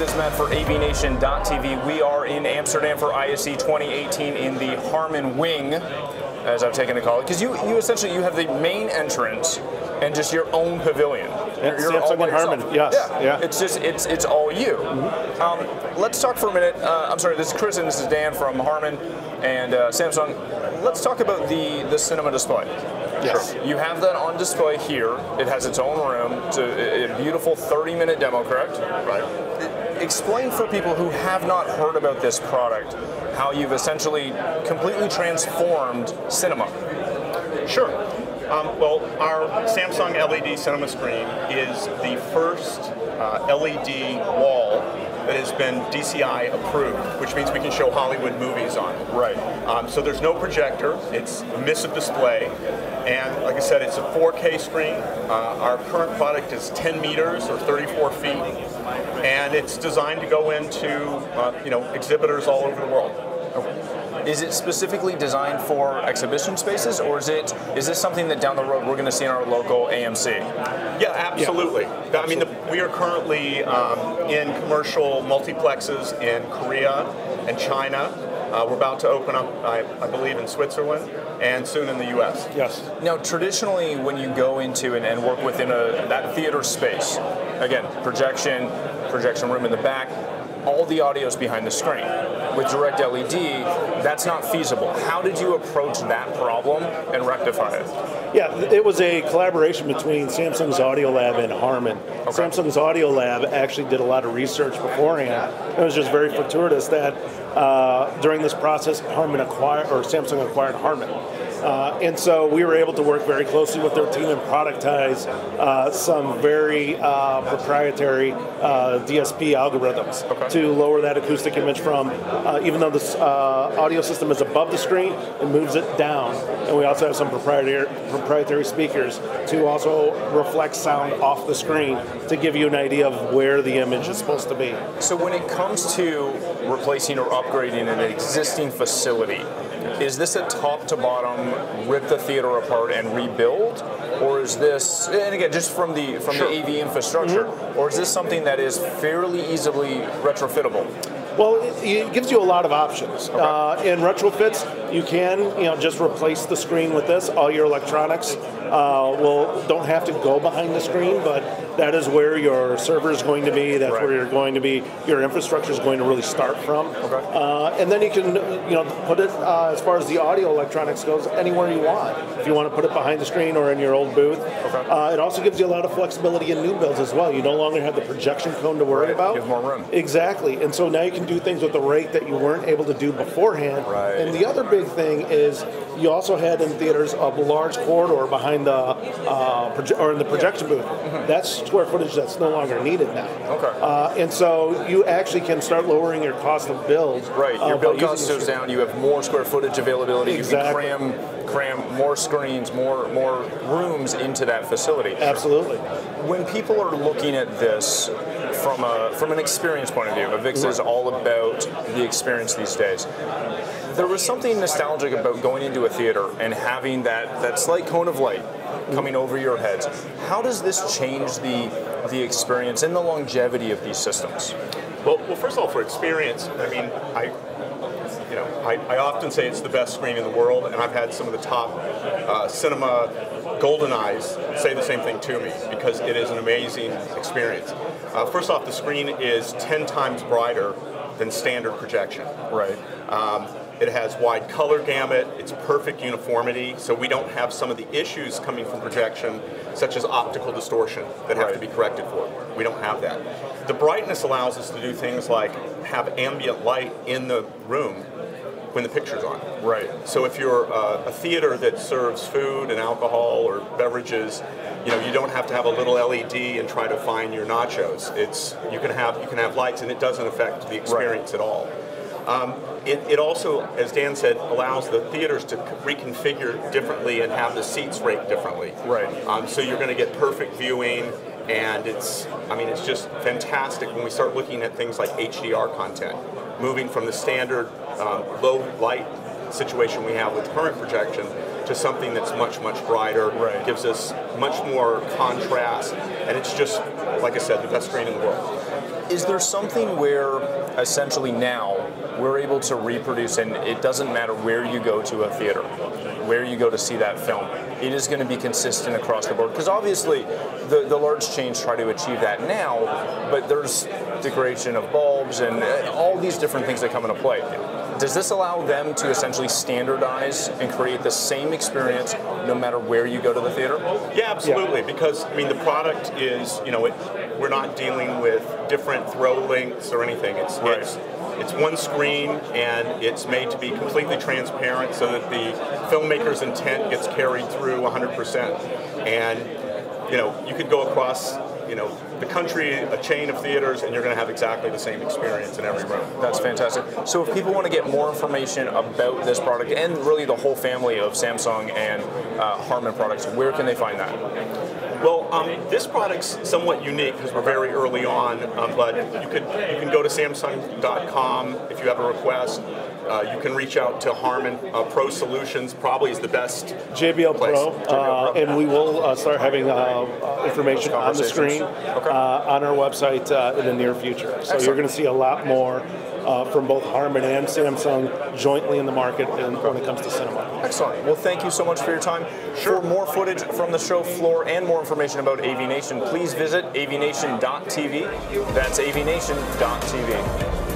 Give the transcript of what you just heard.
this is Matt for AVNation.tv. We are in Amsterdam for ISE 2018 in the Harman wing, as I've taken to call it, because you essentially have the main entrance and just your own pavilion. You're Samsung and Harman, yes. Yeah. It's just it's all you. Let's talk for a minute. I'm sorry, this is Chris and this is Dan from Harman and Samsung. Let's talk about the cinema display. Yes. You have that on display here. It has its own room. It's a beautiful 30-minute demo, correct? Right. Explain for people who have not heard about this product how you've essentially completely transformed cinema. Sure. Well, our Samsung LED cinema screen is the first LED wall that has been DCI approved, which means we can show Hollywood movies on it. Right. So there's no projector, it's emissive display, and like I said, it's a 4K screen. Our current product is 10 meters or 34 feet, and it's designed to go into exhibitors all over the world. Is it specifically designed for exhibition spaces, or is this something that down the road we're going to see in our local AMC? Yeah, absolutely. Yeah. I mean, we are currently in commercial multiplexes in Korea and China. We're about to open up, I believe, in Switzerland and soon in the U.S. Yes. Now, traditionally, when you go into and work within that theater space, again, projection room in the back, all the audio is behind the screen. With direct LED, that's not feasible. How did you approach that problem and rectify it? Yeah, it was a collaboration between Samsung's Audio Lab and Harman. Okay. Samsung's Audio Lab actually did a lot of research beforehand. It was just very fortuitous that during this process, Samsung acquired Harman. And so we were able to work very closely with their team and productize some very proprietary DSP algorithms to lower that acoustic image from, even though this audio system is above the screen, it moves it down. And we also have some proprietary speakers to also reflect sound off the screen to give you an idea of where the image is supposed to be. So when it comes to replacing or upgrading an existing facility, is this a top to bottom, rip the theater apart and rebuild? Or is this, and again, just from the AV infrastructure, or is this something that is fairly easily retrofittable? Well, it gives you a lot of options. In retrofits, you can just replace the screen with this. All your electronics don't have to go behind the screen, but that is where your server is going to be. That's where you're going to be. Your infrastructure is going to really start from. And then you can put it as far as the audio electronics goes anywhere you want. If you want to put it behind the screen or in your old booth. It also gives you a lot of flexibility in new builds as well. You no longer have the projection cone to worry about. You have more room. Exactly. And so now you can do things with the rate that you weren't able to do beforehand. And the other big thing is you also had in theaters a large corridor behind the in the projection booth. That's square footage that's no longer needed now. And so you actually can start lowering your cost of build. Your build cost goes down. You have more square footage availability. Exactly. You can cram more screens, more rooms into that facility. Absolutely. When people are looking at this from an experience point of view, VIX is all about the experience these days. There was something nostalgic about going into a theater and having that slight cone of light coming over your heads. How does this change the experience and the longevity of these systems? Well, first of all, for experience, I mean, I often say it's the best screen in the world, and I've had some of the top cinema golden eyes say the same thing to me because it is an amazing experience. First off, the screen is 10 times brighter than standard projection. It has wide color gamut, it's perfect uniformity, so we don't have some of the issues coming from projection, such as optical distortion, that have to be corrected for. We don't have that. The brightness allows us to do things like have ambient light in the room when the picture's on. So if you're a theater that serves food and alcohol or beverages, you don't have to have a little LED and try to find your nachos. You can have lights, and it doesn't affect the experience at all. It also, as Dan said, allows the theaters to reconfigure differently and have the seats rate differently. So you're going to get perfect viewing, and it's just fantastic when we start looking at things like HDR content, moving from the standard low light situation we have with current projection to something that's much, much brighter, gives us much more contrast, and it's just, like I said, the best screen in the world. Is there something where essentially now we're able to reproduce, and it doesn't matter where you go to a theater, where you go to see that film, it is going to be consistent across the board? Because obviously the large chains try to achieve that now, but there's degradation of bulbs and all these different things that come into play. Does this allow them to essentially standardize and create the same experience no matter where you go to the theater? Yeah, absolutely. Because I mean, the product is, we're not dealing with different throw links or anything. It's one screen, and it's made to be completely transparent so that the filmmaker's intent gets carried through 100%. And you could go across the country, a chain of theaters, and you're going to have exactly the same experience in every room. That's fantastic. So if people want to get more information about this product and really the whole family of Samsung and Harman products, where can they find that? Well, this product's somewhat unique because we're very early on, but you can go to Samsung.com if you have a request. You can reach out to Harman Pro Solutions, probably is the best JBL place. Pro, and we will start having information on the screen on our website in the near future. So Excellent. You're going to see a lot more from both Harman and Samsung jointly in the market when it comes to cinema. Excellent. Well, thank you so much for your time. Sure. For more footage from the show floor and more information about AVNation, please visit avnation.tv. That's avnation.tv.